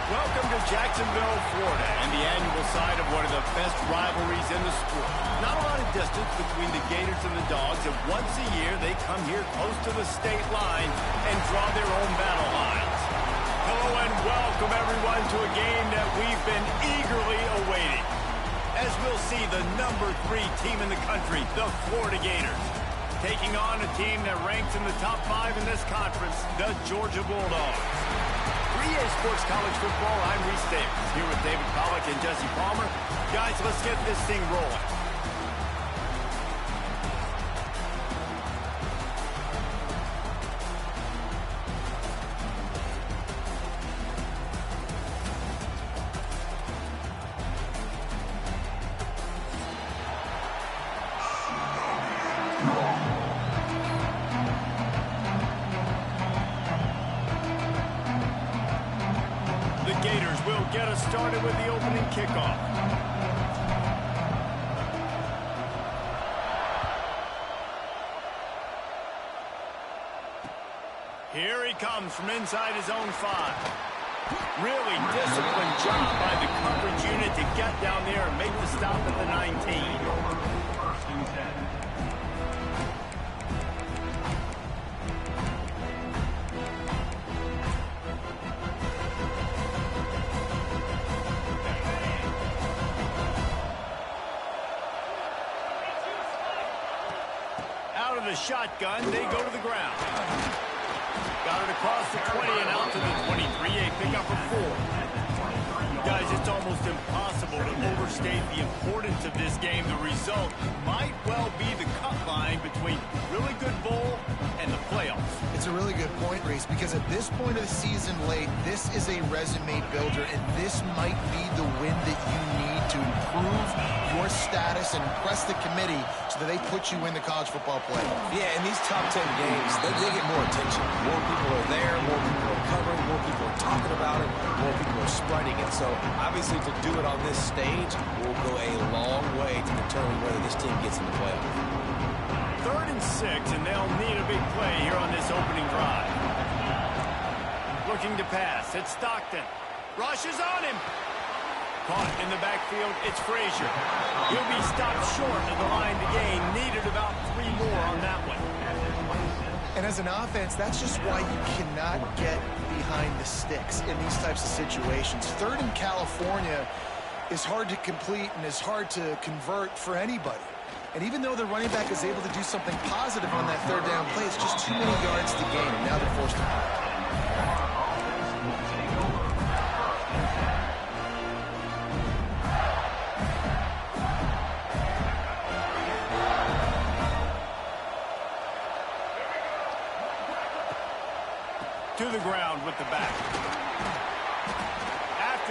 Welcome to Jacksonville, Florida, and the annual site of one of the best rivalries in the sport. Not a lot of distance between the Gators and the Dogs, and once a year they come here close to the state line and draw their own battle lines. Hello and welcome everyone to a game that we've been eagerly awaiting. As we'll see the number 3 team in the country, the Florida Gators, taking on a team that ranks in the top 5 in this conference, the Georgia Bulldogs. 3A Sports College Football, I'm Reese Davis, here with David Pollack and Jesse Palmer. Guys, let's get this thing rolling. Gators will get us started with the opening kickoff. Here he comes from inside his own 5. Really disciplined job by the coverage unit to get down there and make the stop at the 19. Out of the shotgun, they go to the ground. Got it across the 20 and out to the 23. A pickup for 4. Guys, it's almost impossible to overstate the importance of this game. The result might well be the cut line between really good bowl and the playoffs. It's a really good point, Reese, because at this point of the season late, this is a resume builder, and this might be the win that you need to improve your status and impress the committee so that they put you in the college football playoff. Yeah, in these top 10 games, they get more attention. More people are there, more people are covering, more people are talking about it, more people are spreading it. So obviously to do it on this stage will go a long way to determine whether this team gets in the playoff. 3rd and 6, and they'll need a big play here on this opening drive. Looking to pass, it's Stockton. Rushes on him. Caught in the backfield, it's Frazier. He'll be stopped short of the line to gain. Needed about 3 more on that one. And as an offense, that's just why you cannot get behind the sticks in these types of situations. 3rd in California is hard to complete and is hard to convert for anybody. And even though the running back is able to do something positive on that 3rd down play, it's just too many yards to gain, and now they're forced to punt. To the ground with the back.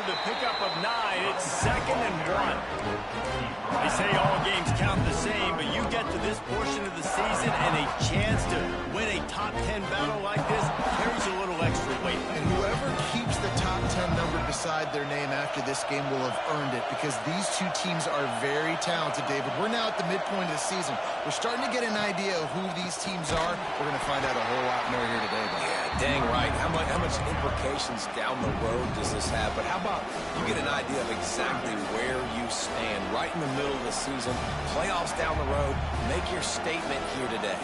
the pickup of 9. It's 2nd and 1. They say all games count the same, but you get to this portion of the season and a chance to win a top 10 battle like this carries a little extra weight. And whoever keeps the top 10 number beside their name after this game will have earned it, because these two teams are very talented, David. We're now at the midpoint of the season. We're starting to get an idea of who these teams are. We're going to find out a whole lot more here today, though. Yeah, dang right. How much implications down the road does this have? But how about you get an idea of exactly where you stand right in the middle of the season, playoffs down the road, make your statement here today.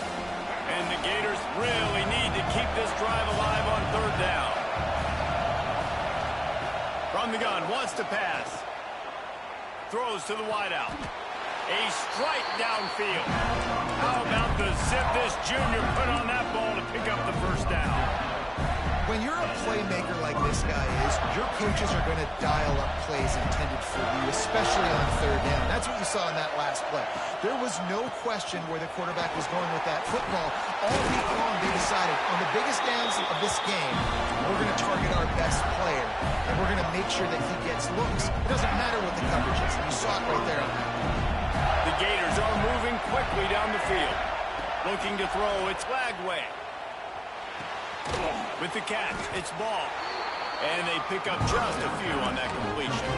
And the Gators really need to keep this drive alive on 3rd down. From the gun, wants to pass. Throws to the wideout. A strike downfield. How about the zip this junior put on that ball to pick up the 1st down? When you're a playmaker like this guy is, your coaches are going to dial up plays intended for you, especially on 3rd down. That's what you saw in that last play. There was no question where the quarterback was going with that football. All week long, they decided on the biggest downs of this game, we're going to target our best player, and we're going to make sure that he gets looks. It doesn't matter what the coverage is, and you saw it right there on that play. The Gators are moving quickly down the field. Looking to throw, it's Lagway. With the catch, it's Ball. And they pick up just a few on that completion.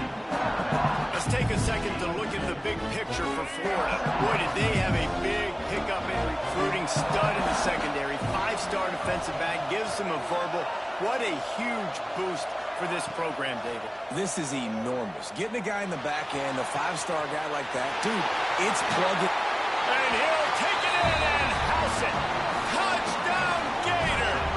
Let's take a second to look at the big picture for Florida. Boy, did they have a big pickup in recruiting. Stud in the secondary. 5-star defensive back. Gives them a verbal. What a huge boost for this program, David. This is enormous. Getting a guy in the back end, a 5-star guy like that, dude, it's plug-in. And he'll take it in and house it. Touchdown, Gators!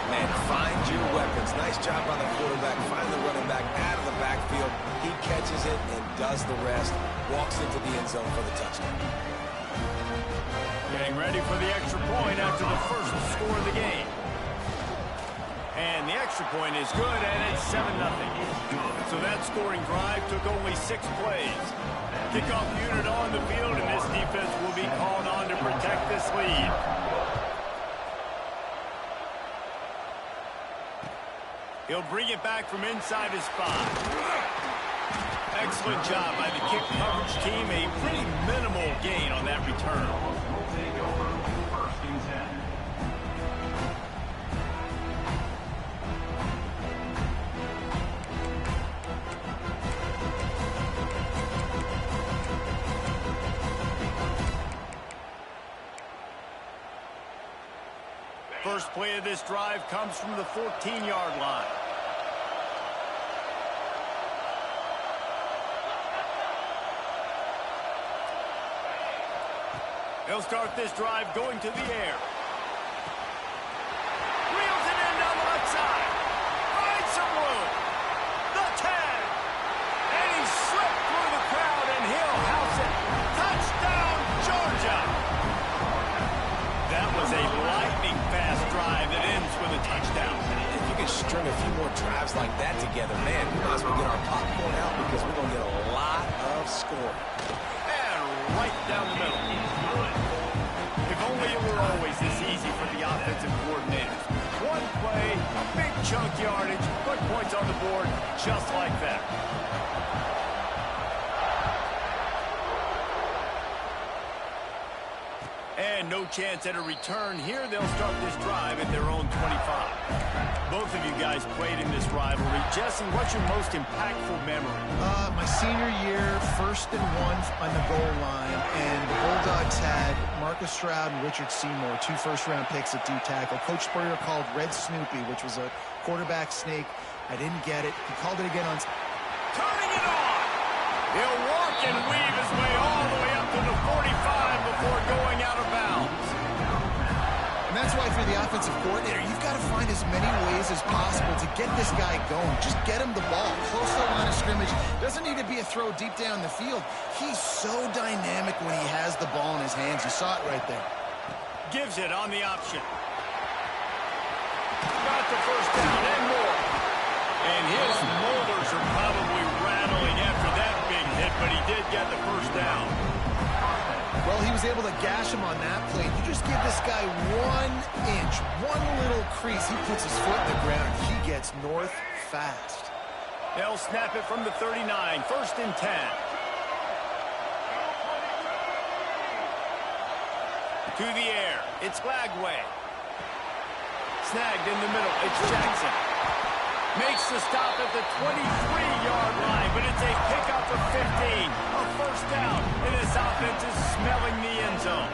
Man, find your weapons. Nice job by the quarterback. Find the running back out of the backfield. He catches it and does the rest. Walks into the end zone for the touchdown. Getting ready for the extra point after the first score of the game. And the extra point is good, and it's 7-0. So that scoring drive took only 6 plays. Kickoff unit on the field, and this defense will be called on to protect this lead. He'll bring it back from inside his 5. Excellent job by the kick coverage team. A pretty minimal gain on that return. First play of this drive comes from the 14-yard line. They'll start this drive going to the air. Wheels it in down the left side. Finds some room. The 10. And he slipped through the crowd, and he'll house it. Touchdown, Georgia. That was a lightning-fast drive that ends with a touchdown. If you can string a few more drives like that together, man, we might as well get our popcorn out because we're going to get a lot of scoring. And right down the middle. If only it were always this easy for the offensive coordinators. One play, a big chunk yardage, put points on the board just like that. And no chance at a return here. They'll start this drive at their own 25. Both of you guys played in this rivalry. Jesse, what's your most impactful memory? My senior year, 1st and 1 on the goal line, and the Bulldogs had Marcus Stroud and Richard Seymour, 2 first-round picks at D tackle. Coach Spurrier called Red Snoopy, which was a quarterback snake. I didn't get it. He called it again on... Turning it on! He'll walk and weave his way all the way up to the 45 before going out of bounds. And that's why for the offensive coordinator, you've got to find as many ways as possible to get this guy going. Just get him the ball. Close to the line of scrimmage. Doesn't need to be a throw deep down the field. He's so dynamic when he has the ball in his hands. You saw it right there. Gives it on the option. Got the first down and more. And his molars are probably rattling after that big hit, but he did get the first down. Well, he was able to gash him on that play. You just give this guy 1 inch, one little crease. He puts his foot in the ground. He gets north fast. They'll snap it from the 39, 1st and 10. To the air, it's Lagway. Snagged in the middle, it's Jackson. Makes the stop at the 23-yard line, but it's a pickup of 15. A 1st down, and this offense is smelling the end zone.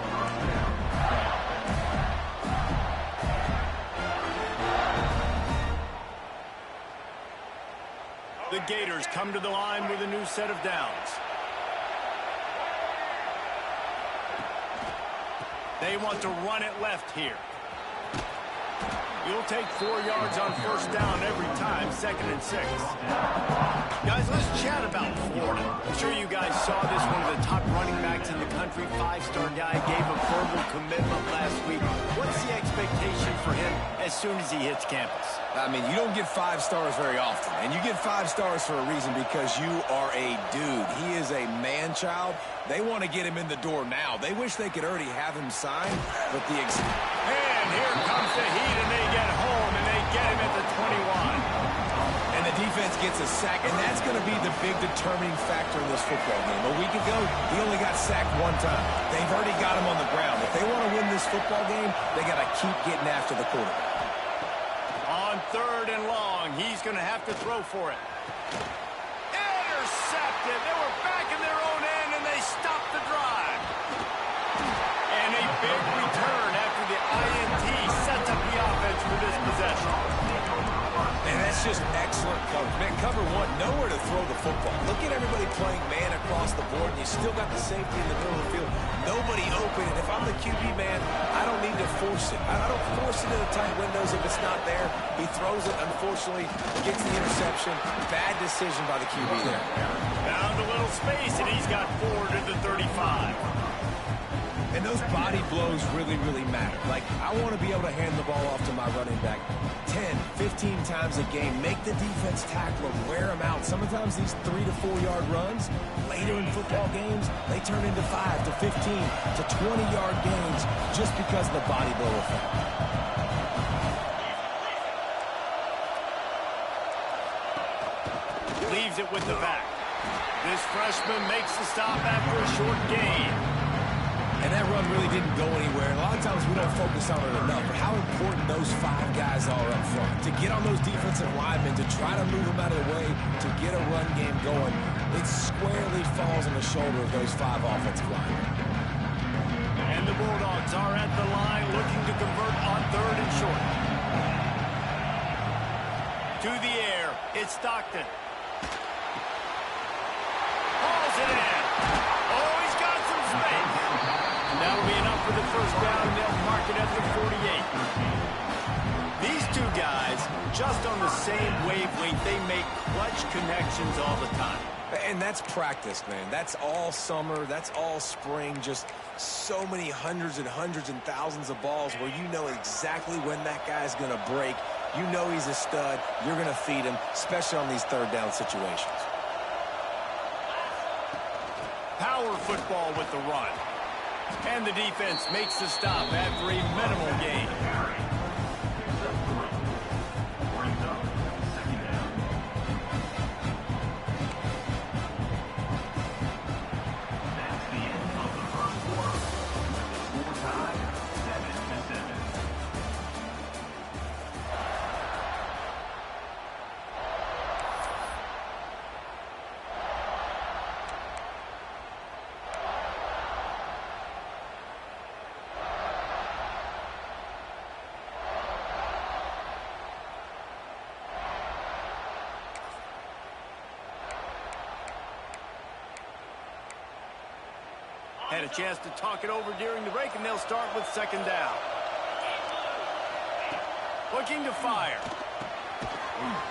The Gators come to the line with a new set of downs. They want to run it left here. You'll take 4 yards on 1st down every time, 2nd and 6. Guys, let's chat about Florida. I'm sure you guys saw this, one of the top running backs in the country, 5-star guy, gave a verbal commitment last week. What's the expectation for him as soon as he hits campus? I mean, you don't get 5 stars very often, and you get 5 stars for a reason, because you are a dude. He is a man-child. They want to get him in the door now. They wish they could already have him signed, but the... And here comes the heat, and they get home, and they get him at the 21. And the defense gets a sack, and that's going to be the big determining factor in this football game. A week ago, he only got sacked 1 time. They've already got him on the ground. If they want to win this football game, they got to keep getting after the quarterback. On 3rd and long, he's going to have to throw for it. Intercepted. They were back in their own end, and they stopped the drive. And a big return after the INT sets up the offense for this possession. And that's just excellent coverage. Man, cover 1, nowhere to throw the football. Look at everybody playing man across the board, and you still got the safety in the middle of the field. Nobody open, and if I'm the QB, man, I don't need to force it. I don't force it into tight windows if it's not there. He throws it, unfortunately, gets the interception. Bad decision by the QB there. Found a little space, and he's got 4 to the 35. And those body blows really, really matter. Like, I want to be able to hand the ball off to my running back 10, 15 times a game. Make the defense tackle him, wear him out. Sometimes these 3 to 4 yard runs, later in football games, they turn into 5 to 15 to 20-yard games just because of the body blow effect. Leaves it with the back. This freshman makes the stop after a short gain. And that run really didn't go anywhere. And a lot of times we don't focus on it enough, but how important those 5 guys are up front. To get on those defensive linemen, to try to move them out of the way, to get a run game going, it squarely falls on the shoulder of those 5 offensive linemen. And the Bulldogs are at the line looking to convert on 3rd and short. To the air, it's Stockton. Hauls it in. Oh, he's got some space. That'll be enough for the 1st down, and they'll mark it at the 48. These 2 guys, just on the same wavelength, they make clutch connections all the time. And that's practice, man. That's all summer. That's all spring. Just so many hundreds and thousands of balls where you know exactly when that guy's going to break. You know he's a stud. You're going to feed him, especially on these 3rd down situations. Power football with the run. And the defense makes the stop after a minimal gain. Had a chance to talk it over during the break, and they'll start with 2nd down. Looking to fire.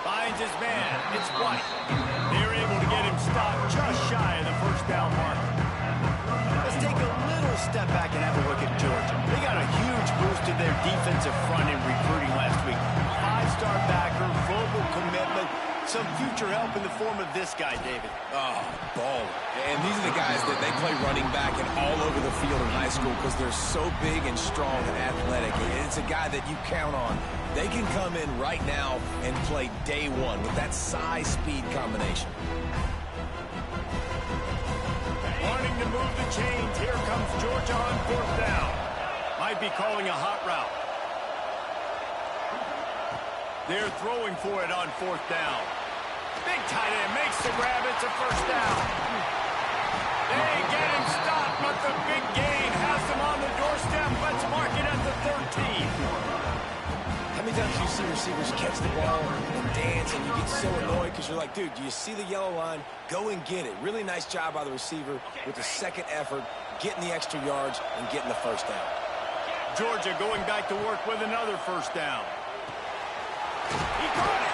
Finds his man. It's White. They're able to get him stopped just shy of the 1st down mark. Let's take a little step back and have a look at Georgia. They got a huge boost to their defensive front in recruiting last week. 5-star backer, verbal commitment. some future help in the form of this guy, David. Oh, baller. And these are the guys that they play running back and all over the field in high school because they're so big and strong and athletic. And it's a guy that you count on. They can come in right now and play day one with that size-speed combination. Wanting to move the chains. Here comes Georgia on 4th down. Might be calling a hot route. They're throwing for it on 4th down. Big tight end makes the grab. It's a 1st down. They get him stopped, but the big gain has them on the doorstep. Let's mark it at the 13. How many times do you see receivers catch the ball and dance and you get so annoyed because you're like, dude, do you see the yellow line? Go and get it. Really nice job by the receiver with the second effort, getting the extra yards and getting the 1st down. Georgia going back to work with another 1st down. He caught it.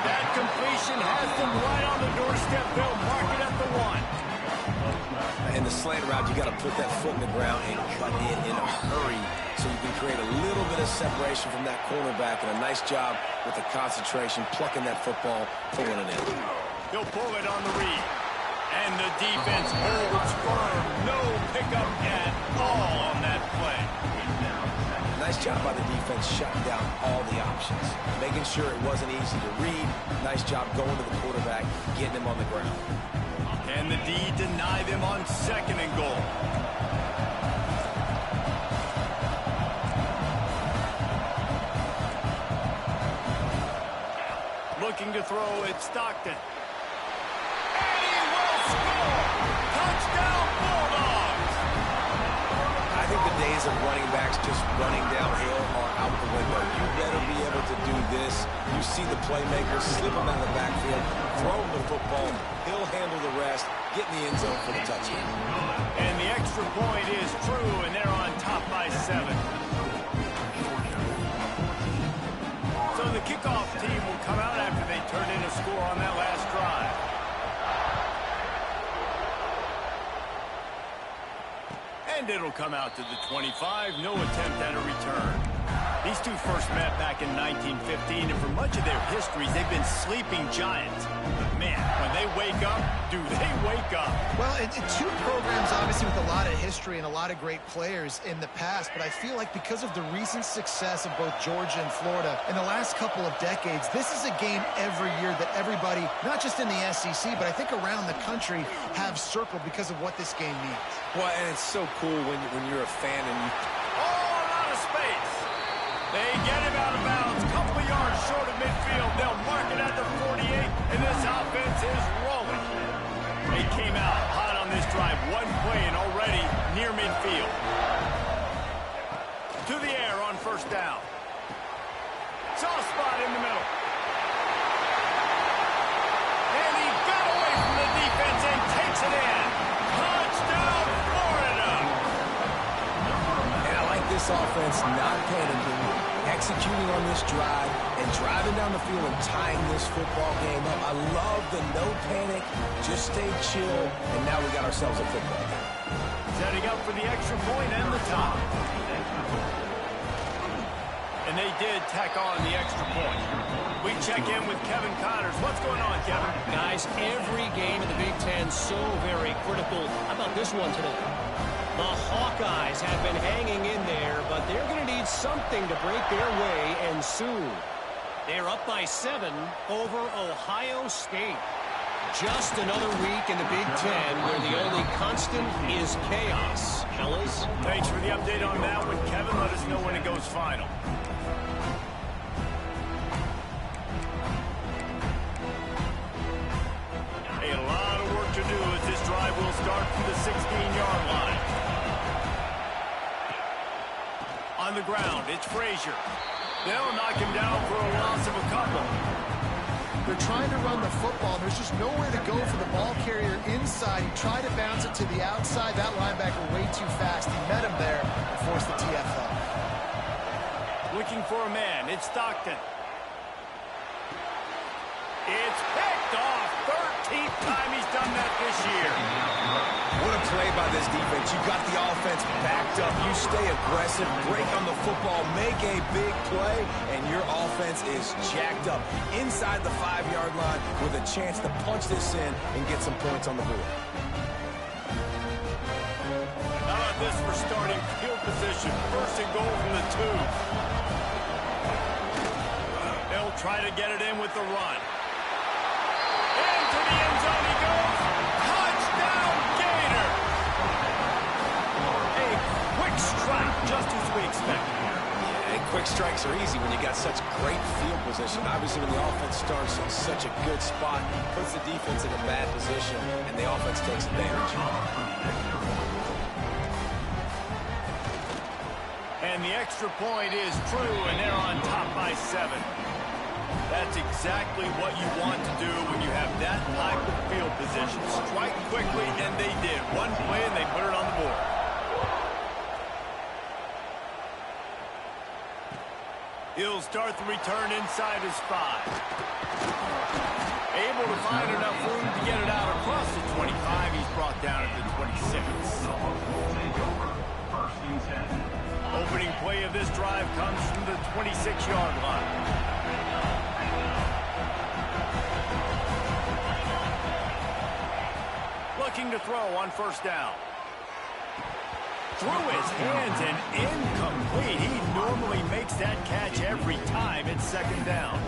That completion has them right on the doorstep. They'll mark it at the 1. In the slant route, you got to put that foot in the ground and cut in a hurry so you can create a little bit of separation from that cornerback, and a nice job with the concentration, plucking that football, pulling it in. He'll pull it on the read. And the defense holds firm. No pickup at all on that play. Nice job by the defense shutting down all the options, making sure it wasn't easy to read. Nice job going to the quarterback, getting him on the ground. And the D deny them on 2nd and goal. Looking to throw, it's Stockton. And he will score! Touchdown Bulldogs! I think the days of running backs just running downhill are out the window. You better be able to do this. You see the playmaker slip him out of the backfield, throw him the football. He'll handle the rest, get in the end zone for the touchdown. And the extra point is true, and they're on top by 7. So the kickoff team will come out after they turn in a score on that last drive. And it'll come out to the 25. No attempt at a return. These two first met back in 1915, and for much of their histories, they've been sleeping giants. But man, when they wake up, do they wake up? Well, two programs, obviously, with a lot of history and a lot of great players in the past, but I feel like because of the recent success of both Georgia and Florida in the last couple of decades, this is a game every year that everybody, not just in the SEC, but I think around the country, have circled because of what this game means. Well, and it's so cool when you're a fan and you... Oh, a lot of space. They get him out of bounds, couple yards short of midfield. They'll mark it at the 48, and this offense is rolling. They came out hot on this drive. One play and already near midfield. To the air on 1st down. Soft spot in the middle. And he got away from the defense and takes it in. Touchdown, Florida! And I like this offense not panicking, executing on this drive, and driving down the field and tying this football game up. I love the no panic, just stay chill, and now we got ourselves a football game. Setting up for the extra point and the top. And they did tack on the extra point. We check in with Kevin Connors. What's going on, Kevin? Guys, every game in the Big Ten so very critical. How about this one today? The Hawkeyes have been hanging in there, but they're going to need something to break their way, and soon. They're up by 7 over Ohio State. Just another week in the Big Ten where the only constant is chaos. Fellas? Thanks for the update on that one, Kevin. Let us know when it goes final. A lot of work to do as this drive will start from the 16-yard line. On the ground, it's Frazier. They'll knock him down for a loss of a couple. They're trying to run the football. There's just nowhere to go for the ball carrier inside. He tried to bounce it to the outside. That linebacker way too fast. He met him there and forced the TFL. Looking for a man. It's Stockton. It's picked off. 13th time he's done that this year. What a play by this defense. You got the offense backed up. You stay aggressive, break on the football, make a big play, and your offense is jacked up inside the 5-yard line with a chance to punch this in and get some points on the board. How about this for starting field position? First and goal from the 2. They'll try to get it in with the run. Into the end zone he goes. Touchdown, Gator! A quick strike, just as we expected. Yeah, and quick strikes are easy when you got such great field position. Obviously, when the offense starts in such a good spot, puts the defense in a bad position, and the offense takes advantage. And the extra point is true, and they're on top by 7. That's exactly what you want to do when you have that type of field position. Strike quickly, and they did. One play, and they put it on the board. He'll start the return inside his 5. Able to find enough room to get it out across the 25. He's brought down at the 26. Opening play of this drive comes from the 26-yard line. Looking to throw on first down. Through his hands and incomplete. He normally makes that catch every time. It's second down.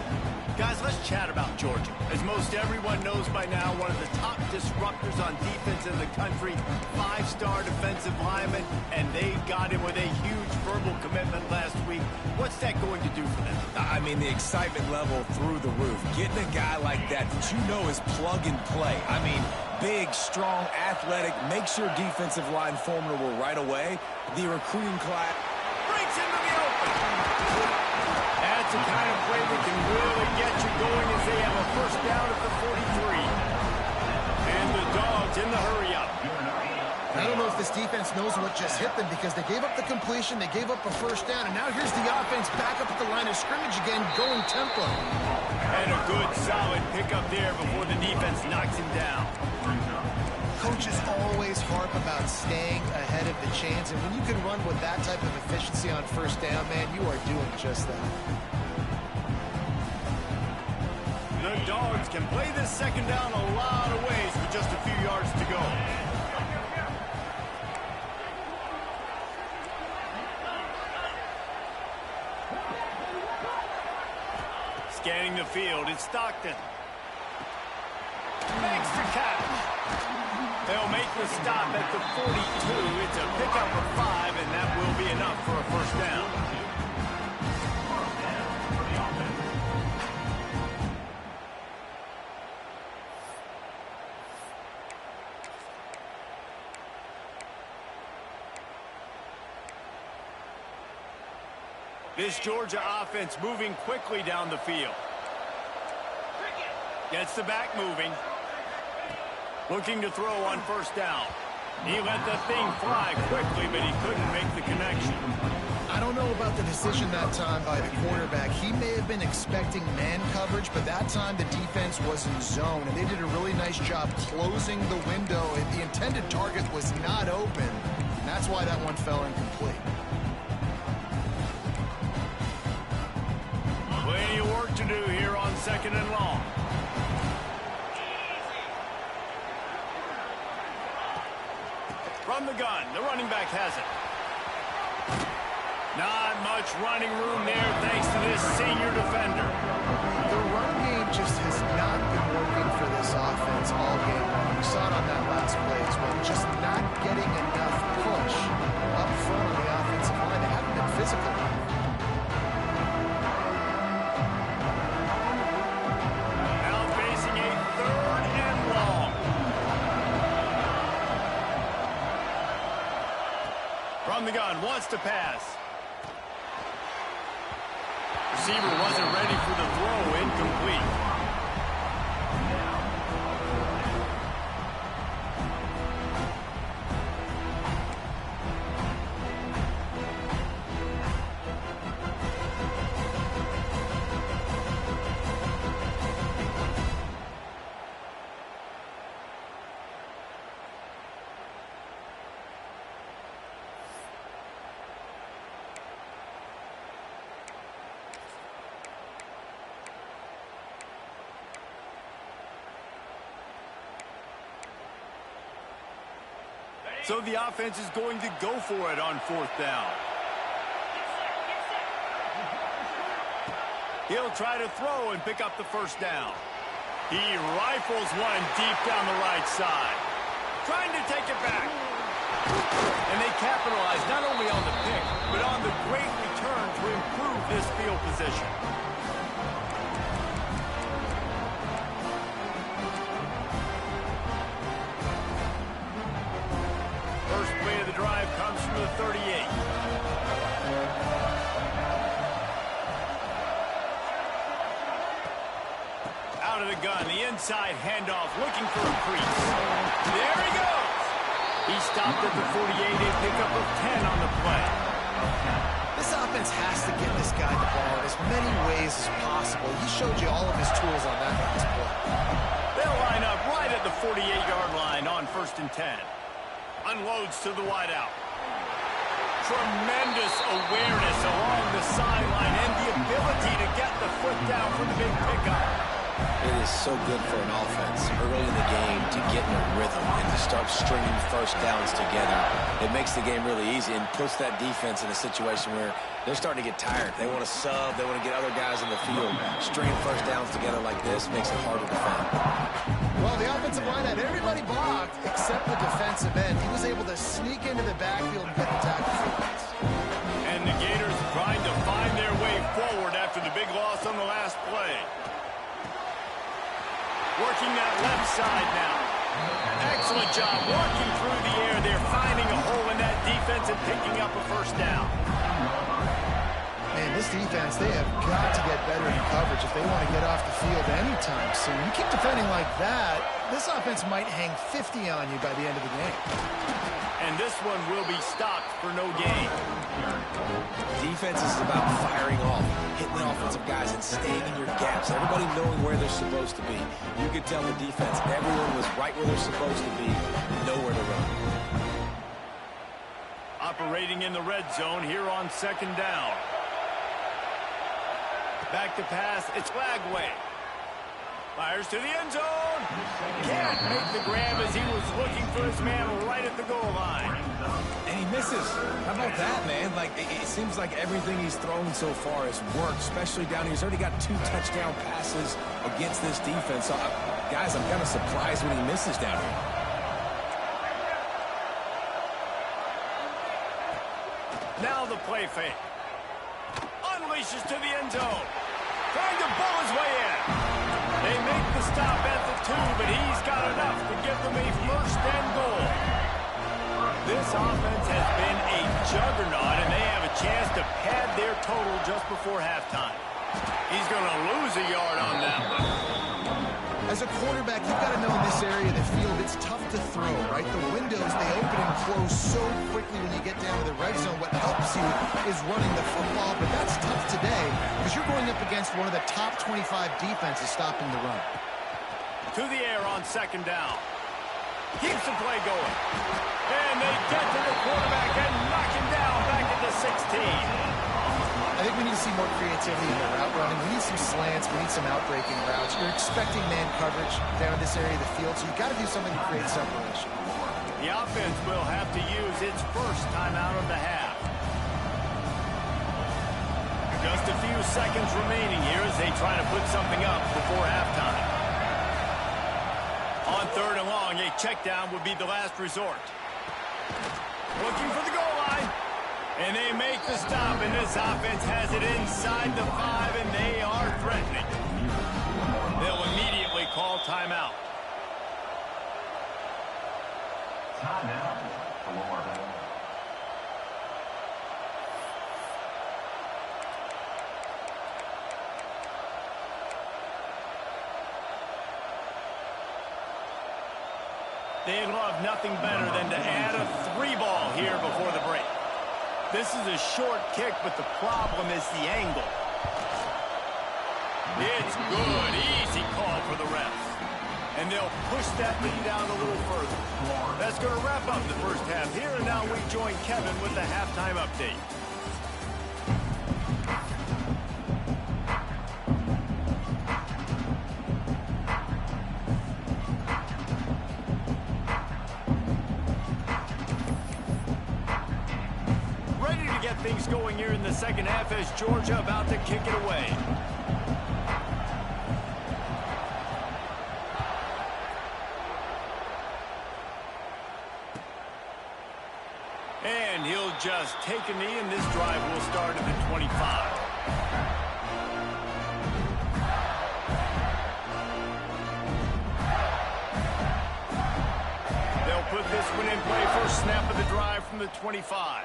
Guys, let's chat about Georgia. As most everyone knows by now, one of the top disruptors on defense in the country, 5-star defensive lineman, and they got him with a huge verbal commitment last week. What's that going to do for them? I mean, the excitement level through the roof. Getting a guy like that you know is plug and play. I mean, big, strong, athletic, makes your defensive line formidable right away. The recruiting class breaks into the open. That's the kind of play that can really get you going as they have a first down at the 43. And the Dogs in the hurry-up. I don't know if this defense knows what just hit them because they gave up the completion, they gave up a first down, and now here's the offense back up at the line of scrimmage again, going tempo. And a good, solid pickup there before the defense knocks him down. Coaches always harp about staying ahead of the chains, and when you can run with that type of efficiency on first down, man, you are doing just that. The Dogs can play this second down a lot of ways with just a few yards to go. Scanning the field, it's Stockton. Makes the catch. They'll make the stop at the 42. It's a pickup of 5, and that will be enough for a first down. This Georgia offense moving quickly down the field. Gets the back moving. Looking to throw on first down. He let the thing fly quickly, but he couldn't make the connection. I don't know about the decision that time by the quarterback. He may have been expecting man coverage, but that time the defense was in zone, and they did a really nice job closing the window, and the intended target was not open. And that's why that one fell incomplete. Plenty of work to do here on second and long. From the gun, the running back has it. Not much running room there thanks to this senior defender. The run game just has not been working for this offense all game long. We saw it on that last play as well. Just not getting enough push up front on the offensive line. They haven't been physical. Now facing a third and long. From the gun, wants to pass. Receiver wasn't ready for the throw, incomplete. So the offense is going to go for it on 4th down. He'll try to throw and pick up the 1st down. He rifles one deep down the right side. Trying to take it back. And they capitalize not only on the pick, but on the great return to improve this field position. First play of the drive comes from the 38. Out of the gun, the inside handoff, looking for a crease. There he goes. He stopped at the 48 and pick up a 10 on the play. This offense has to get this guy the ball in as many ways as possible. He showed you all of his tools on that last play. They'll line up right at the 48-yard line on 1st and 10. Unloads to the wideout. Tremendous awareness along the sideline and the ability to get the foot down for the big pickup. It is so good for an offense early in the game to get in a rhythm and to start stringing 1st downs together. It makes the game really easy and puts that defense in a situation where they're starting to get tired. They want to sub. They want to get other guys in the field. Stringing 1st downs together like this makes it hard to defend. Well, the offensive line had everybody blocked except the defensive end. He was able to sneak into the backfield and get the tackle for once. And the Gators trying to find their way forward after the big loss on the last play. Working that left side now. Excellent job working through the air. They're finding a hole in that defense and picking up a 1st down. Man, this defense, they have got to get better in coverage if they want to get off the field anytime soon. You keep defending like that, this offense might hang 50 on you by the end of the game. And this one will be stopped for no gain. Defense is about firing off, hitting the offensive guys and staying in your gaps. Everybody knowing where they're supposed to be. You could tell the defense, everyone was right where they're supposed to be, nowhere to run. Operating in the red zone here on 2nd down. Back to pass, it's Lagway. Fires to the end zone. Can't make the grab as he was looking for his man right at the goal line. And he misses. How about that, man? Like, it seems like everything he's thrown so far has worked, especially down here. He's already got 2 touchdown passes against this defense. So, guys, I'm kind of surprised when he misses down here. Now the play fake. Unleashes to the end zone. Trying to bull his way in. They make the stop at the 2, but he's got enough to give them a 1st and goal. This offense has been a juggernaut, and they have a chance to pad their total just before halftime. He's going to lose a yard on that one. As a quarterback, you've got to know in this area of the field, it's tough to throw, right? The windows, they open and close so quickly when you get down to the red zone. What helps you is running the football, but that's tough today because you're going up against one of the top 25 defenses stopping the run. To the air on 2nd down. Keeps the play going. And they get to the quarterback and knock him down back at the 16. I think we need to see more creativity in the route running. We need some slants. We need some out-breaking routes. You're expecting man coverage down in this area of the field, so you've got to do something to create separation. The offense will have to use its 1st timeout of the half. Just a few seconds remaining here as they try to put something up before halftime. On 3rd and long, a check down would be the last resort. Looking for the goal line. And they make the stop, and this offense has it inside the 5, and they are threatening. They'll immediately call timeout. Timeout. Florida. They'd love nothing better than to add a 3-ball here before the break. This is a short kick, but the problem is the angle. It's good. Easy call for the refs. And they'll push that lead down a little further. That's going to wrap up the 1st half here, and now we join Kevin with the halftime update. clocks going here in the second half as Georgia about to kick it away. And he'll just take a knee, and this drive will start at the 25. They'll put this one in play. First snap of the drive from the 25.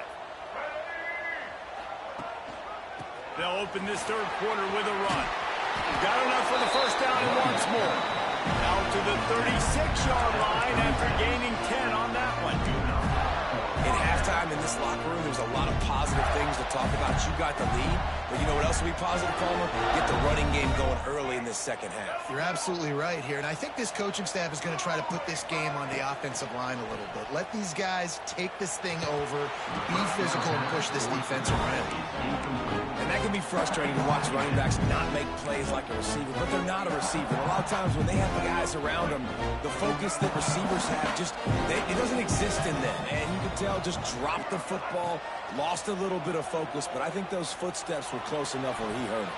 They'll open this third quarter with a run. Got enough for the first down and once more. Out to the 36-yard line after gaining 10 on that one. In halftime in this locker room, there's a lot of positive things to talk about. You got the lead, but you know what else will be positive, Palmer? Get the running game going early in this second half. You're absolutely right here, and I think this coaching staff is going to try to put this game on the offensive line a little bit. Let these guys take this thing over, be physical, and push this defense around. And that can be frustrating to watch running backs not make plays like a receiver, but they're not a receiver. A lot of times when they have the guys around them, the focus that receivers have it doesn't exist in them. And you can tell just dropped the football, lost a little bit of focus, but I think those footsteps were close enough where he heard it.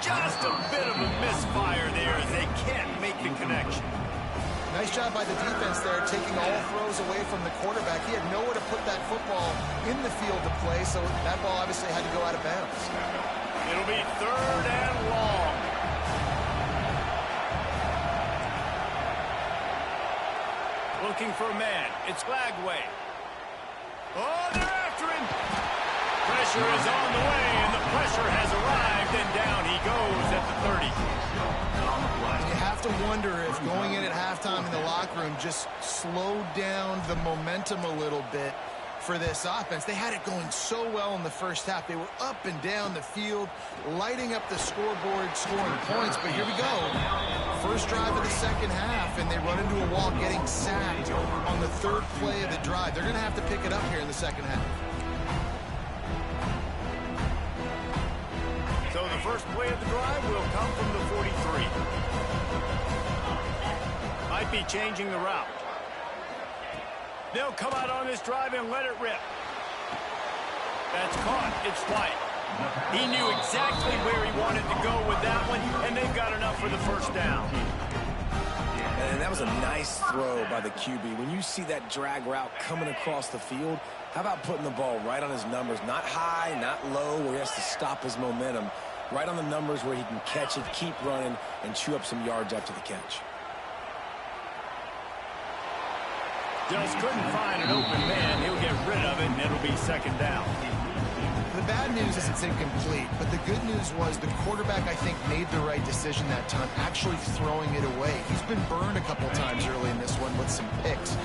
Just a bit of a misfire there as they can't make the connection. Nice job by the defense there, taking all throws away from the quarterback. He had nowhere to put that football in the field to play, so that ball obviously had to go out of bounds. It'll be third and long. Looking for a man. It's Lagway. Oh, they're after him. Pressure is on the way, and the pressure has arrived, and down he goes at the 30. You have to wonder if going in at halftime in the locker room just slowed down the momentum a little bit for this offense. They had it going so well in the first half. They were up and down the field, lighting up the scoreboard, scoring points. But here we go. First drive of the second half, and they run into a wall getting sacked on the third play of the drive. They're going to have to pick it up here in the second half. So the first play of the drive will come from the 43. Might be changing the route. They'll come out on this drive and let it rip. That's caught. It's White. He knew exactly where he wanted to go with that one, and they've got enough for the first down. And that was a nice throw by the QB. When you see that drag route coming across the field, how about putting the ball right on his numbers? Not high, not low, where he has to stop his momentum. Right on the numbers where he can catch it, keep running, and chew up some yards after the catch. Just couldn't find an open man. He'll get rid of it, and it'll be second down. The bad news is it's incomplete, but the good news was the quarterback, I think, made the right decision that time, actually throwing it away. He's been burned a couple times early in this one with some picks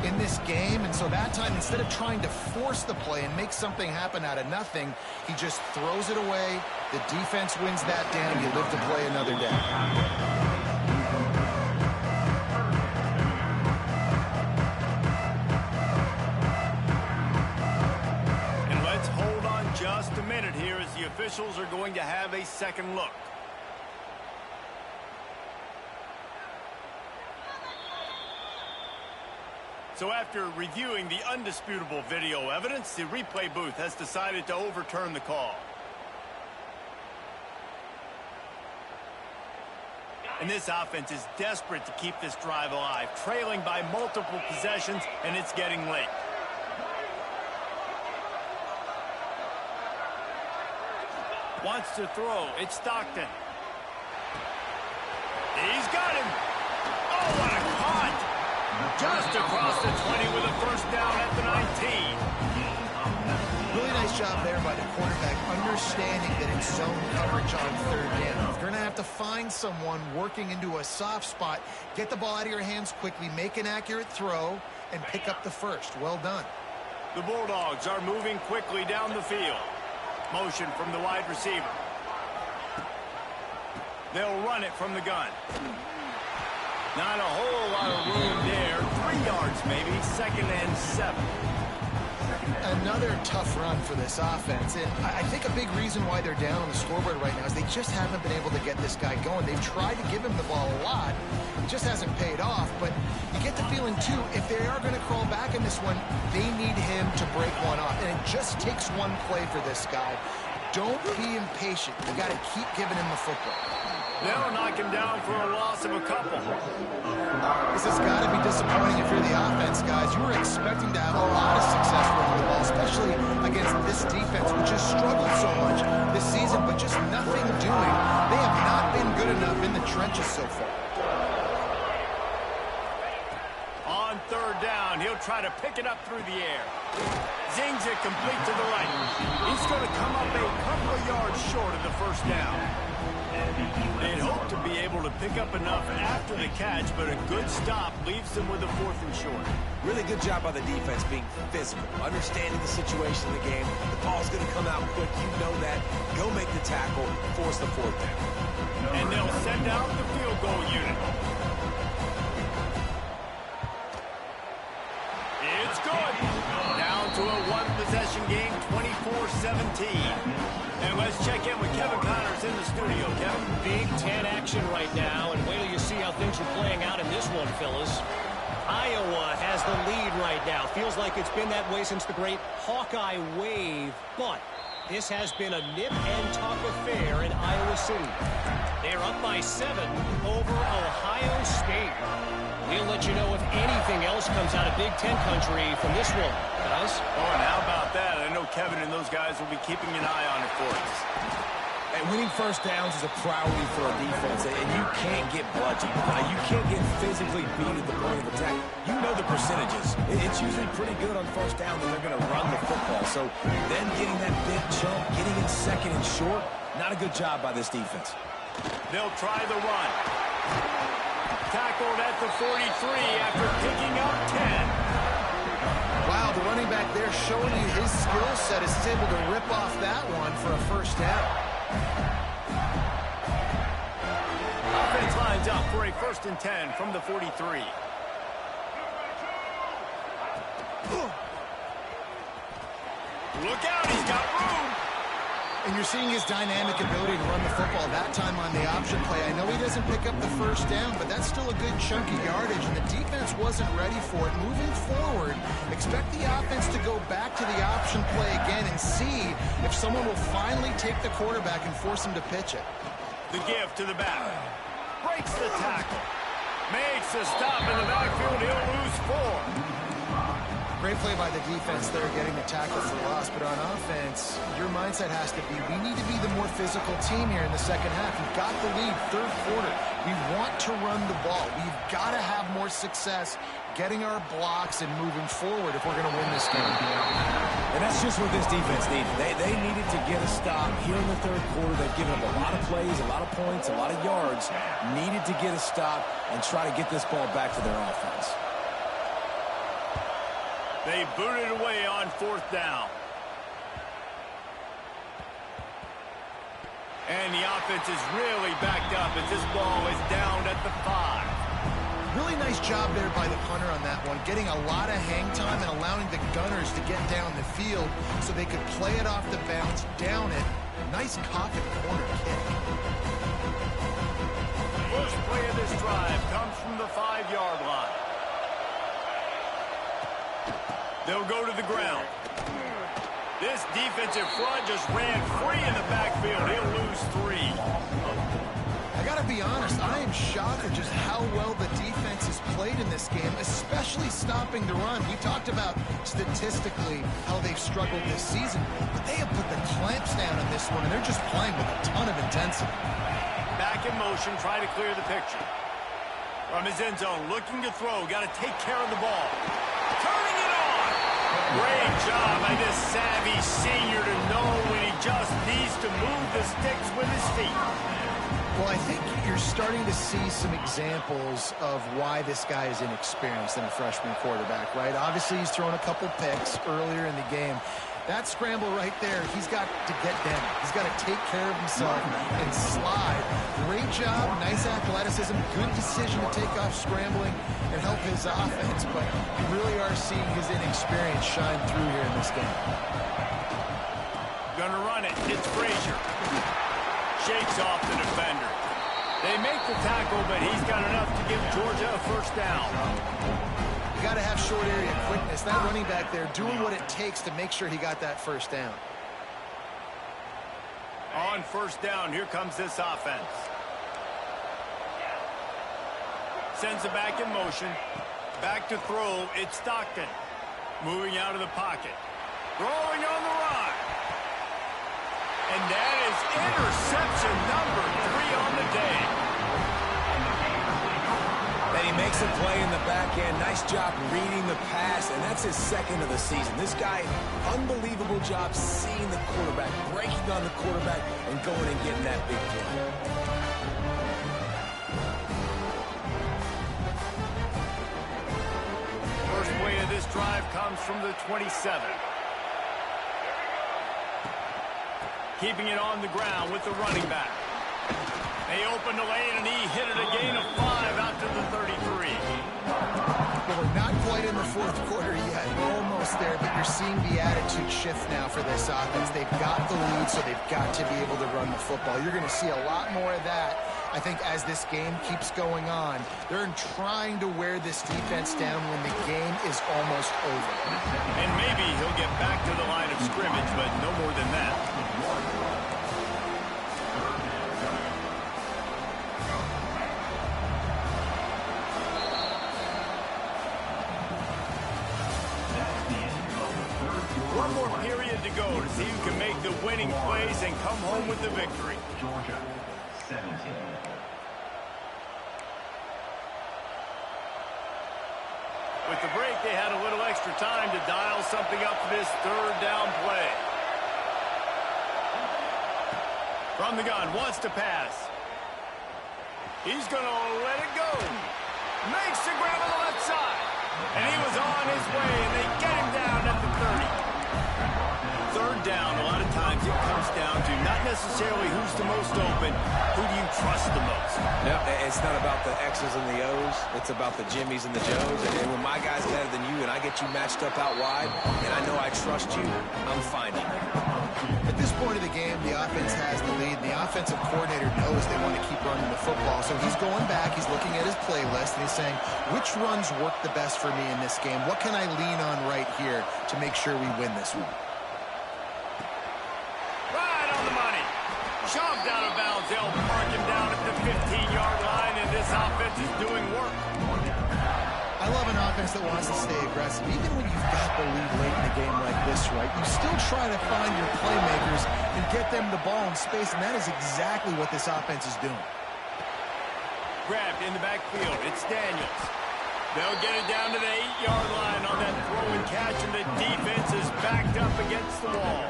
in this game, and so that time, instead of trying to force the play and make something happen out of nothing, he just throws it away. The defense wins that down, and you live to play another day. Just a minute here as the officials are going to have a second look. So after reviewing the undisputable video evidence, the replay booth has decided to overturn the call. And this offense is desperate to keep this drive alive, trailing by multiple possessions, and it's getting late. Wants to throw. It's Stockton. He's got him. Oh, what a punt. Just across the 20 with a first down at the 19. Really nice job there by the quarterback, understanding that it's zone coverage on third down. If you're going to have to find someone working into a soft spot, get the ball out of your hands quickly, make an accurate throw, and pick up the first. Well done. The Bulldogs are moving quickly down the field. Motion from the wide receiver. They'll run it from the gun. Not a whole lot of room there. 3 yards maybe. Second and 7. Another tough run for this offense. And I think a big reason why they're down on the scoreboard right now is they just haven't been able to get this guy going. They've tried to give him the ball a lot. It just hasn't paid off. But you get the feeling feeling, too, if they are going to crawl back in this one, they need him to break one off. And it just takes one play for this guy. Don't be impatient. You got to keep giving him the football. They'll knock him down for a loss of a couple. This has got to be disappointing if you're the offense, guys. You were expecting to have a lot of success running the ball, especially against this defense, which has struggled so much this season, but just nothing doing. They have not been good enough in the trenches so far. On third down, he'll try to pick it up through the air. Zings it complete to the right. He's going to come up a couple of yards short of the first down. They'd hope to be able to pick up enough after the catch, but a good stop leaves them with a 4th and short. Really good job by the defense being physical, understanding the situation of the game. The ball's going to come out quick. You know that. Go make the tackle, force the 4th down. And they'll send out the field goal unit. It's good. Down to a one-possession game, 24-17. And let's check in with Kevin Connors in the studio. Kevin? Big Ten action right now, and wait till you see how things are playing out in this one, fellas. Iowa has the lead right now. Feels like it's been that way since the great Hawkeye wave, but this has been a nip-and-tuck affair in Iowa City. They're up by 7 over Ohio State. We'll let you know if anything else comes out of Big Ten country from this one, guys. Oh, and how about that? I know Kevin and those guys will be keeping an eye on it for us. And winning first downs is a priority for a defense, and you can't get bludgeoned. You can't get physically beat at the point of attack. You know the percentages. It's usually pretty good on first down that they're going to run the football. So then getting that big chunk, getting in second and short, not a good job by this defense. They'll try the run. Tackled at the 43 after picking up 10. Wow, the running back there showing you his skill set is able to rip off that one for a first down. Offense lines up for a 1st and 10 from the 43. Look out, he's got room. And you're seeing his dynamic ability to run the football, that time on the option play. I know he doesn't pick up the first down, but that's still a good chunk of yardage, and the defense wasn't ready for it. Moving forward, expect the offense to go back to the option play again and see if someone will finally take the quarterback and force him to pitch it. The give to the back. Breaks the tackle. Makes a stop in the backfield. He'll lose 4. Great play by the defense there, getting the tackle for loss. But on offense, your mindset has to be, we need to be the more physical team here in the second half. We've got the lead, 3rd quarter. We want to run the ball. We've got to have more success getting our blocks and moving forward if we're going to win this game. And that's just what this defense needed. They needed to get a stop here in the 3rd quarter. They've given up a lot of plays, a lot of points, a lot of yards. Needed to get a stop and try to get this ball back to their offense. They boot it away on 4th down. And the offense is really backed up as this ball is down at the 5. Really nice job there by the punter on that one, getting a lot of hang time and allowing the Gunners to get down the field so they could play it off the bounce, down it. Nice coffin corner kick. First play of this drive comes from the 5-yard line. They'll go to the ground. This defensive front just ran free in the backfield. He'll lose 3. I got to be honest, I am shocked at just how well the defense has played in this game, especially stopping the run. We talked about statistically how they've struggled this season, but they have put the clamps down on this one, and they're just playing with a ton of intensity. Back in motion, try to clear the picture. From his end zone, looking to throw, got to take care of the ball. Turning it on! Great job by this savvy senior to know when he just needs to move the sticks with his feet. Well, I think you're starting to see some examples of why this guy is inexperienced in a freshman quarterback, right? Obviously, he's thrown a couple picks earlier in the game. That scramble right there, he's got to get down. He's got to take care of himself and slide. Great job, nice athleticism, good decision to take off scrambling and help his offense, but you really are seeing his inexperience shine through here in this game. Gonna run it. It's Frazier. Shakes off the defender. They make the tackle, but he's got enough to give Georgia a first down. You got to have short area quickness. That running back there doing what it takes to make sure he got that first down. On first down, here comes this offense. Sends it back in motion. Back to throw, it's Stockton. Moving out of the pocket. Rolling on the run. And that is interception number 3 on the day. And he makes a play in the back end. Nice job reading the pass, and that's his second of the season. This guy, unbelievable job seeing the quarterback, breaking on the quarterback, and going and getting that big play. First play of this drive comes from the 27. Keeping it on the ground with the running back. They opened the lane, and he hit it a gain of 5 out to the 33. Well, we're not quite in the fourth quarter yet. We're almost there, but you're seeing the attitude shift now for this offense. They've got the lead, so they've got to be able to run the football. You're going to see a lot more of that, I think, as this game keeps going on. They're trying to wear this defense down when the game is almost over. And maybe he'll get back to the line of scrimmage, but no more than that. One more period to go to see who can make the winning plays and come home with the victory. Georgia, 17. With the break, they had a little extra time to dial something up for this third down play. From the gun, wants to pass. He's going to let it go. Makes the grab on the left side. And he was on his way, and they get him down at the 30. Third down, a lot of times it comes down to not necessarily who's the most open, who do you trust the most? No, it's not about the X's and the O's. It's about the Jimmies and the Joes. And when my guy's better than you and I get you matched up out wide, and I know I trust you, I'm finding it. At this point of the game, the offense has the lead. The offensive coordinator knows they want to keep running the football. So he's going back, he's looking at his playlist, and he's saying, which runs work the best for me in this game? What can I lean on right here to make sure we win this one? Right on the money. Shoved out of bounds. They'll mark him down at the 15-yard line, and this offense is doing work. I love an offense that wants to stay aggressive. Even when you've got the lead late in a game like this, right, you still try to find your playmakers and get them the ball in space, and that is exactly what this offense is doing. Grabbed in the backfield. It's Daniels. They'll get it down to the 8-yard line on that throw and catch, and the defense is backed up against the wall.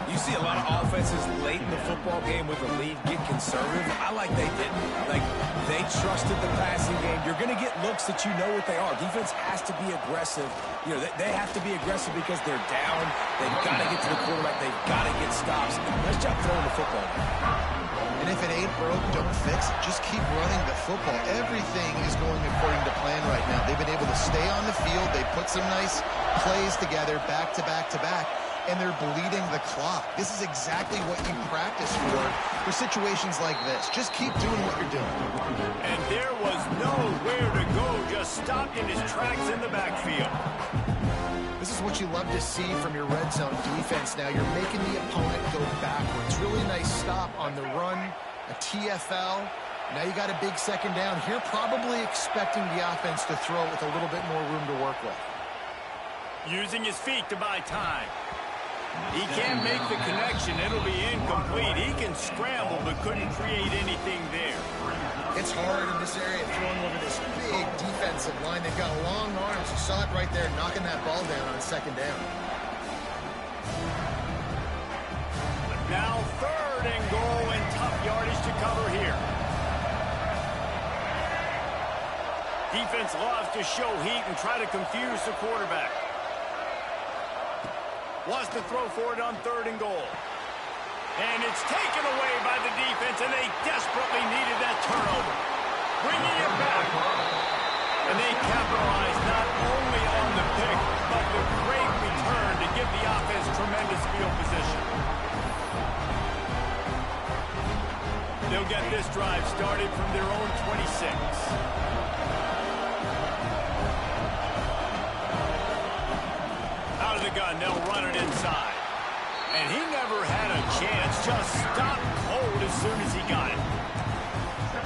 You see a lot of offenses late in the football game with a lead get conservative. I like they didn't. Like, they trusted the passing game. You're going to get looks that you know what they are. Defense has to be aggressive. You know, they have to be aggressive because they're down. They've got to get to the quarterback. They've got to get stops. Nice job throwing the football. And if it ain't broke, don't fix it. Just keep running the football. Everything is going according to plan right now. They've been able to stay on the field. They put some nice plays together, back to back to back, and they're bleeding the clock. This is exactly what you practice for situations like this. Just keep doing what you're doing. And there was nowhere to go, just stopped in his tracks in the backfield. This is what you love to see from your red zone defense now. You're making the opponent go backwards. Really nice stop on the run, a TFL. Now you got a big second down. Here probably expecting the offense to throw it with a little bit more room to work with. Using his feet to buy time. He can't make the connection. It'll be incomplete. He can scramble but couldn't create anything there. It's hard in this area throwing over this big defensive line. They've got long arms. You saw it right there, knocking that ball down on second down. Now third and goal, and tough yardage to cover here. Defense loves to show heat and try to confuse the quarterback. Wants to throw for it on third and goal. And it's taken away by the defense, and they desperately needed that turnover. Bringing it back. And they capitalize not only on the pick, but the great return to give the offense tremendous field position. They'll get this drive started from their own 26. and they'll run it inside. And he never had a chance, just stopped cold as soon as he got it.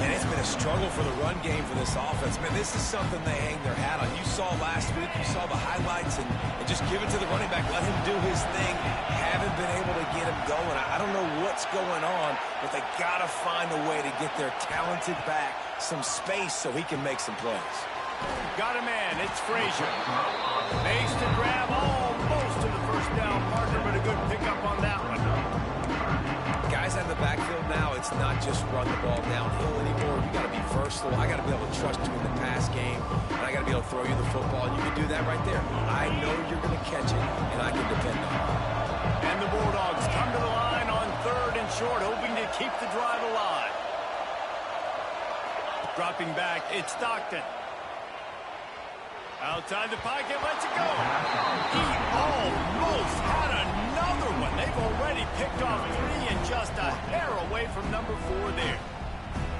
And it's been a struggle for the run game for this offense. Man, this is something they hang their hat on. You saw last week, you saw the highlights, and just give it to the running back. Let him do his thing. Haven't been able to get him going. I don't know what's going on, but they got to find a way to get their talented back some space so he can make some plays. Got a man, it's Frazier. Makes the grab almost to the first down marker, but a good pickup on that one. Guys out of the backfield now, it's not just run the ball downhill anymore. You got to be versatile. I got to be able to trust you in the pass game, and I got to be able to throw you the football, and you can do that right there. I know you're going to catch it, and I can depend on it. And the Bulldogs come to the line on 3rd and short, hoping to keep the drive alive. Dropping back, it's Stockton. Outside the pocket, lets it go. He almost had another one. They've already picked off 3 and just a hair away from number 4 there.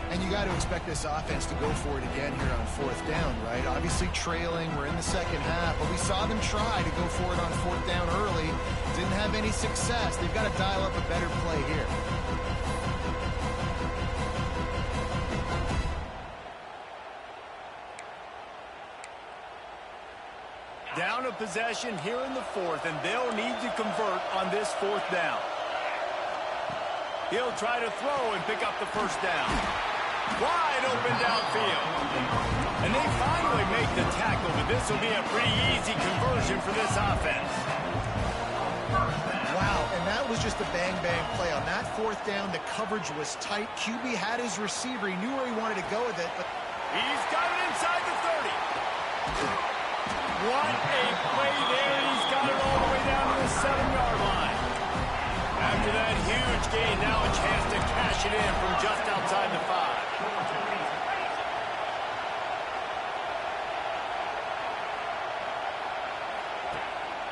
And you got to expect this offense to go for it again here on 4th down, right? Obviously trailing, we're in the second half, but we saw them try to go for it on 4th down early. Didn't have any success. They've got to dial up a better play here. Down a possession here in the 4th, and they'll need to convert on this 4th down. He'll try to throw and pick up the first down. Wide open downfield. And they finally make the tackle, but this will be a pretty easy conversion for this offense. Wow, and that was just a bang-bang play. On that 4th down, the coverage was tight. QB had his receiver. He knew where he wanted to go with it. But he's got it inside the 30. What a play there. He's got it all the way down to the 7-yard line. After that huge gain, now a chance to cash it in from just outside the 5.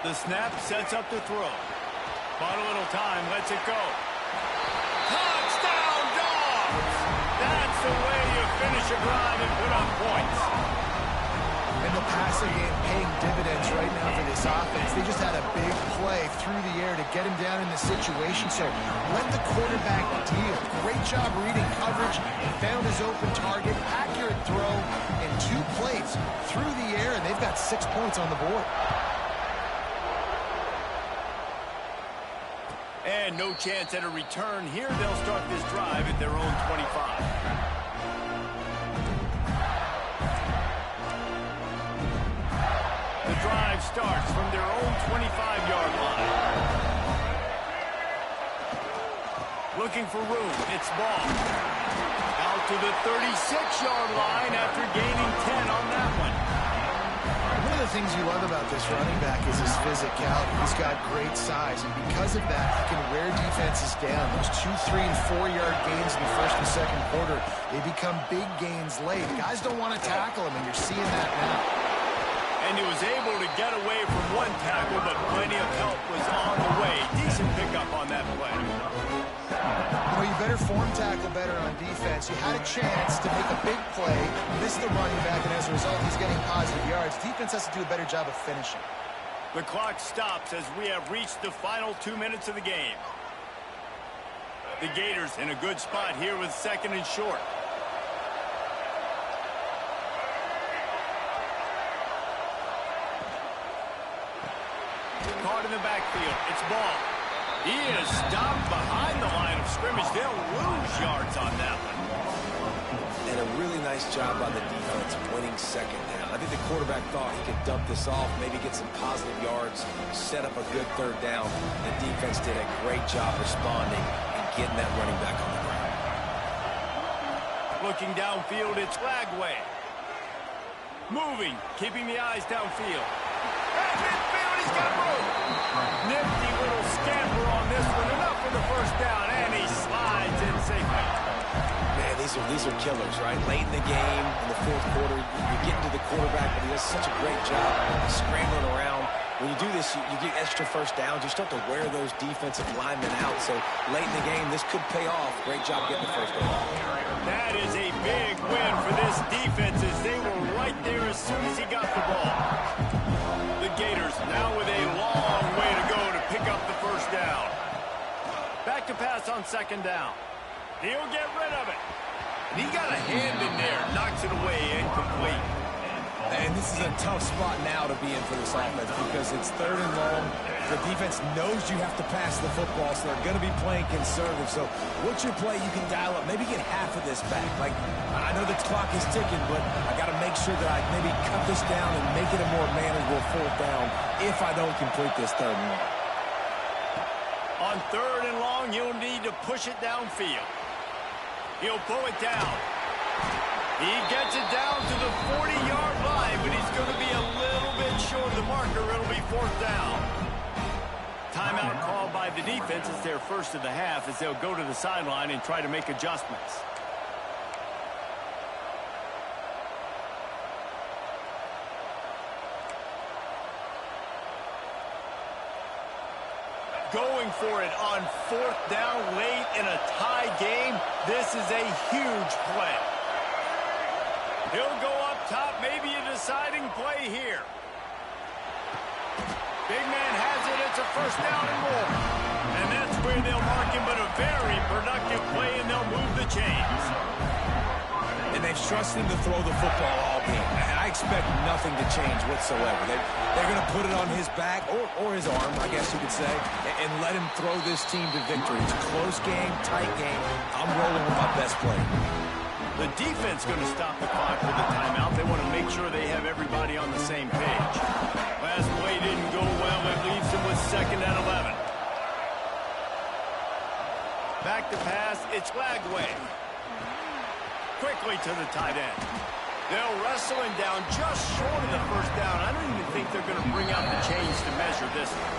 The snap sets up the throw. Bought a little time, lets it go. Touchdown, Dogs! That's the way you finish a drive and put up points. And the passing game paying dividends right now for this offense. They just had a big play through the air to get him down in the situation. So let the quarterback deal. Great job reading coverage. Found his open target. Accurate throw. And 2 plays through the air, and they've got 6 points on the board. And no chance at a return here. They'll start this drive at their own 25. The drive starts from their own 25-yard line. Looking for room. It's Ball. Out to the 36-yard line after gaining 10 on that one. One of the things you love about this running back is his physicality. He's got great size, and because of that, he can wear defenses down. Those 2-, 3-, and 4-yard gains in the first and second quarter, they become big gains late. Guys don't want to tackle him, and you're seeing that now. And he was able to get away from one tackle, but plenty of help was on the way. Decent pickup on that play. You know, you better form tackle better on defense. You had a chance to make a big play, missed the running back, and as a result, he's getting positive yards. Defense has to do a better job of finishing. The clock stops as we have reached the final 2 minutes of the game. The Gators in a good spot here with 2nd and short. Caught in the backfield. It's Ball. He is stopped behind the line of scrimmage. They'll lose yards on that one. And a really nice job by the defense winning 2nd down. I think the quarterback thought he could dump this off, maybe get some positive yards, set up a good 3rd down. The defense did a great job responding and getting that running back on the ground. Looking downfield, it's Lagway. Moving, keeping the eyes downfield. At midfield, he's got room. Nifty little scamper on this one. Enough for the first down, and he slides in safely. Man, these are killers, right? Late in the game, in the 4th quarter, you're getting to the quarterback, but he does such a great job scrambling around. When you do this, you get extra first downs. You start to wear those defensive linemen out. So late in the game, this could pay off. Great job getting the first down. That is a big win for this defense as they were right there as soon as he got the ball. The Gators now with a long way on second down. He'll get rid of it. And he got a hand in there, knocks it away, incomplete. And this is a tough spot now to be in for this offense because it's third and long. The defense knows you have to pass the football, so they're going to be playing conservative. So what's your play you can dial up? Maybe get half of this back. Like, I know the clock is ticking, but I got to make sure that I maybe cut this down and make it a more manageable fourth down if I don't complete this third and long. On third and long, you'll need to push it downfield. He'll pull it down. He gets it down to the 40-yard line, but he's going to be a little bit short of the marker. It'll be fourth down. Timeout called by the defense. It's their first of the half as they'll go to the sideline and try to make adjustments. Going for it on fourth down late in a tie game. This is a huge play. He'll go up top, maybe a deciding play here. Big man has it. It's a first down and more. And that's where they'll mark him, but a very productive play, and they'll move the chains. And they've trusted him to throw the football all game. And I expect nothing to change whatsoever. They're going to put it on his back, or his arm, I guess you could say, and let him throw this team to victory. It's a close game, tight game. I'm rolling with my best player. The defense going to stop the clock with the timeout. They want to make sure they have everybody on the same page. Last play didn't go well. It leaves them with second and 11. Back to pass. It's Lagway. Quickly to the tight end. They'll wrestle him down just short of the first down. I don't even think they're going to bring out the chains to measure this one.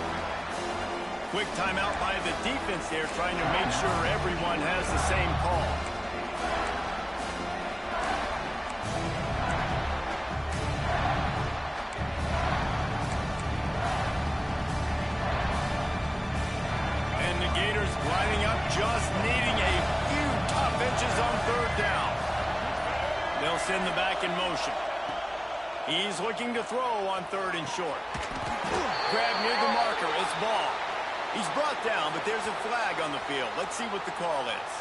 Quick timeout by the defense there, trying to make sure everyone has the same call. And the Gators lining up, just needing a few tough inches on third down. They'll send the back in motion. He's looking to throw on third and short. Grab near the marker. It's ball. He's brought down, but there's a flag on the field. Let's see what the call is.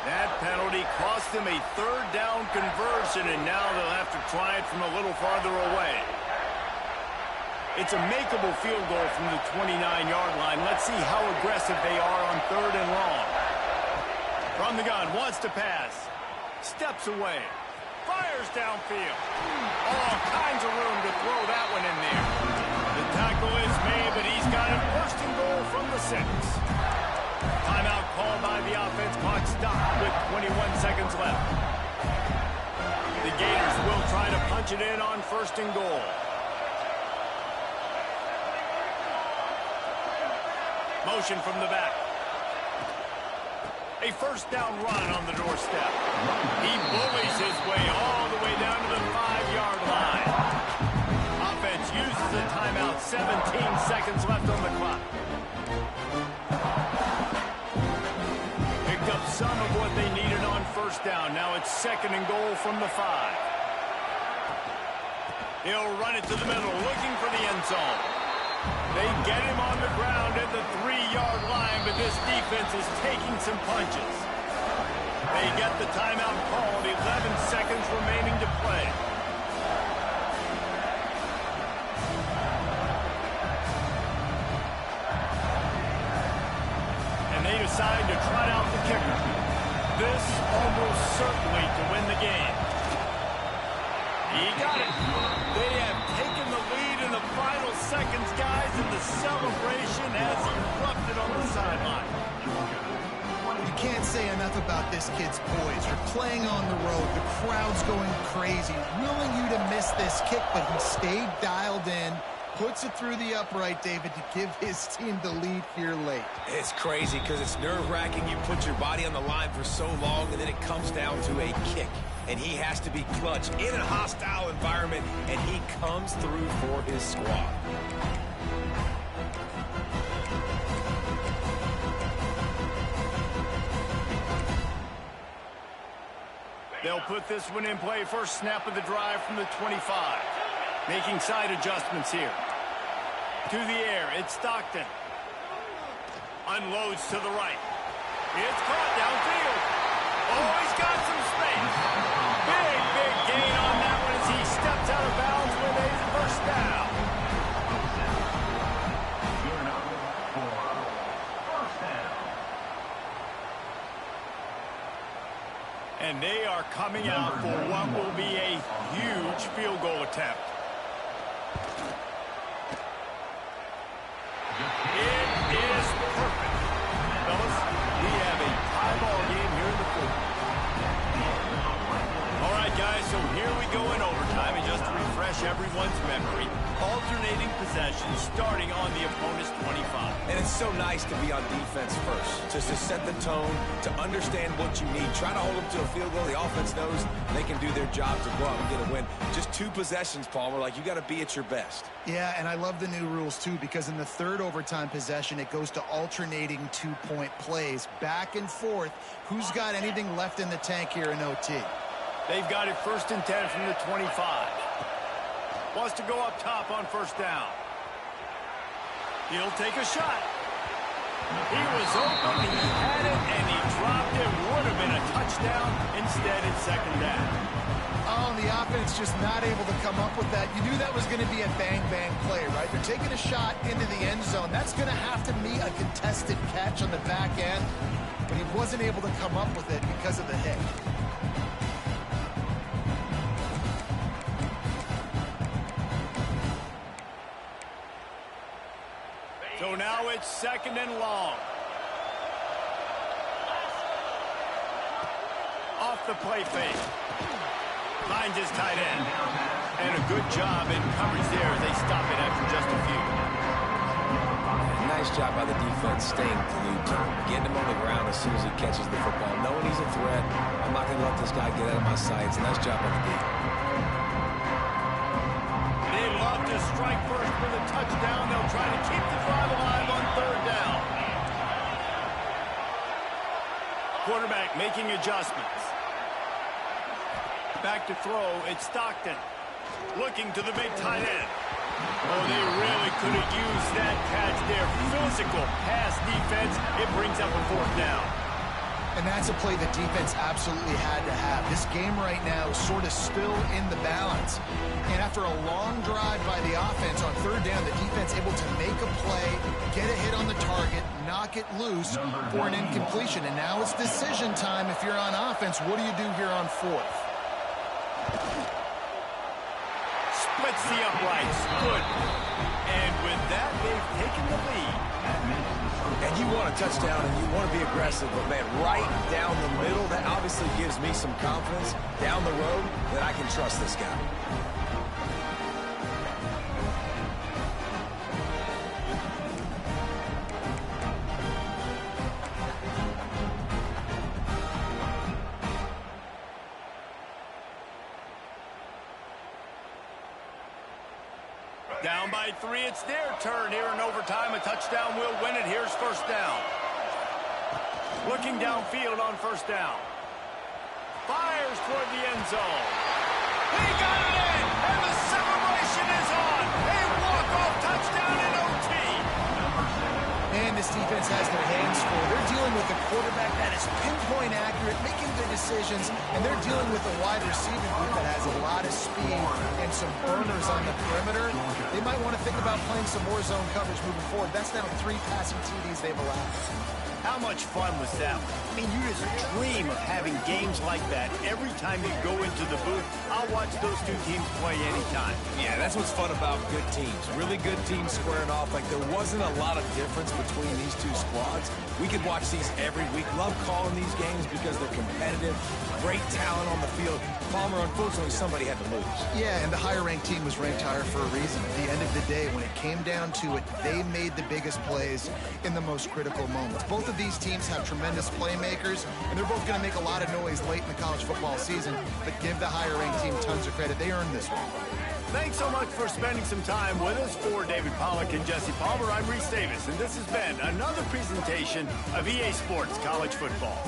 That penalty cost them a third down conversion, and now they'll have to try it from a little farther away. It's a makeable field goal from the 29-yard line. Let's see how aggressive they are on third and long. From the gun, wants to pass. Steps away. Fires downfield. All kinds of room to throw that one in there. The tackle is made, but he's got it first and goal from the 6. Timeout called by the offense. Clock stopped with 21 seconds left. The Gators will try to punch it in on first and goal. Motion from the back. A first down run on the doorstep. He bullies his way all the way down to the 5-yard line. Offense uses a timeout. 17 seconds left on the clock. Picked up some of what they needed on first down. Now it's second and goal from the 5. He'll run it to the middle, looking for the end zone. They get him on the ground at the 3-yard line, but this defense is taking some punches. They get the timeout called, 11 seconds remaining to play. And they decide to trot out the kicker. This almost certainly to win the game. He got it. They have taken the lead in the final seconds, guys, and the celebration has erupted on the sideline. You can't say enough about this kid's poise. You're playing on the road. The crowd's going crazy, willing you to miss this kick, but he stayed dialed in, puts it through the upright, David, to give his team the lead here late. It's crazy because it's nerve-wracking. You put your body on the line for so long, and then it comes down to a kick. And he has to be clutch in a hostile environment, and he comes through for his squad. They'll put this one in play. First snap of the drive from the 25. Making side adjustments here. To the air, it's Stockton. Unloads to the right. It's caught downfield. Oh, he's got some space. Big gain on that one as he steps out of bounds with a first down. And they are coming out for what will be a huge field goal attempt. It is perfect. Fellas, we have a tie ball game here in the fourth. All right, guys, so here we go in overtime. And just to refresh everyone's memory, alternating possessions starting on the opponent's 25. And it's so nice to be on defense first, just to set the tone, to understand what you need. Try to hold them to a field goal. The offense knows they can do their job to go out and get a win. Just 2 possessions, Palmer. Like, you got to be at your best. Yeah, and I love the new rules, too, because in the third overtime possession, it goes to alternating 2-point plays. Back and forth. Who's got anything left in the tank here in OT? They've got it 1st and 10 from the 25. Wants to go up top on first down. He'll take a shot. He was open, he had it, and he dropped it. Would have been a touchdown. Instead, it's second down. Oh, and the offense just not able to come up with that. You knew that was going to be a bang-bang play, right? They're taking a shot into the end zone. That's going to have to be a contested catch on the back end, but he wasn't able to come up with it because of the hit. So now it's 2nd and long. Off the play fake. Finds his tight end. And a good job in coverage there as they stop it after just a few. Nice job by the defense staying glued to him, getting him on the ground as soon as he catches the football, knowing he's a threat. I'm not going to let this guy get out of my sights. Nice job by the D. They love to strike first for the touchdown. They'll try to keep the drive alive on 3rd down. Quarterback making adjustments. Back to throw, it's Stockton. Looking to the big tight end. Oh, they really could have used that catch there. Physical pass defense. It brings up a 4th down. And that's a play the defense absolutely had to have. This game right now is sort of still in the balance. And after a long drive by the offense on 3rd down, the defense able to make a play, get a hit on the target, knock it loose for an incompletion. And now it's decision time if you're on offense. What do you do here on 4th? Splits the uprights. Good. And with that, they've taken the lead. And you want a touchdown and you want to be aggressive, but man, right down the middle, that obviously gives me some confidence down the road that I can trust this guy. Down by 3, it's their turn here in overtime. A touchdown will win it. Here's 1st down. Looking downfield on 1st down. Fires toward the end zone. He got it in, and the celebration is on. A walk-off touchdown in OT. And this defense has their hands full. They're dealing with a quarterback that is pinpoint accurate, making good decisions, and they're dealing with a wide receiving group that has a lot of speed and some burners on the perimeter. They might want to think about playing some more zone coverage moving forward. That's now 3 passing TDs they've allowed. How much fun was that? I mean, you just dream of having games like that every time you go into the booth. I'll watch those 2 teams play anytime. Yeah, that's what's fun about good teams. Really good teams squaring off. Like, there wasn't a lot of difference between these 2 squads. We could watch these every week. Love calling these games because they're competitive. Great talent on the field. Palmer, unfortunately, somebody had to lose. Yeah, and the higher-ranked team was ranked higher for a reason. At the end of the day, when it came down to it, they made the biggest plays in the most critical moments. Both of these teams have tremendous playmakers, and they're both going to make a lot of noise late in the college football season, but give the higher-ranked team tons of credit. They earned this one. Thanks so much for spending some time with us. For David Pollack and Jesse Palmer, I'm Reese Davis, and this has been another presentation of EA Sports College Football.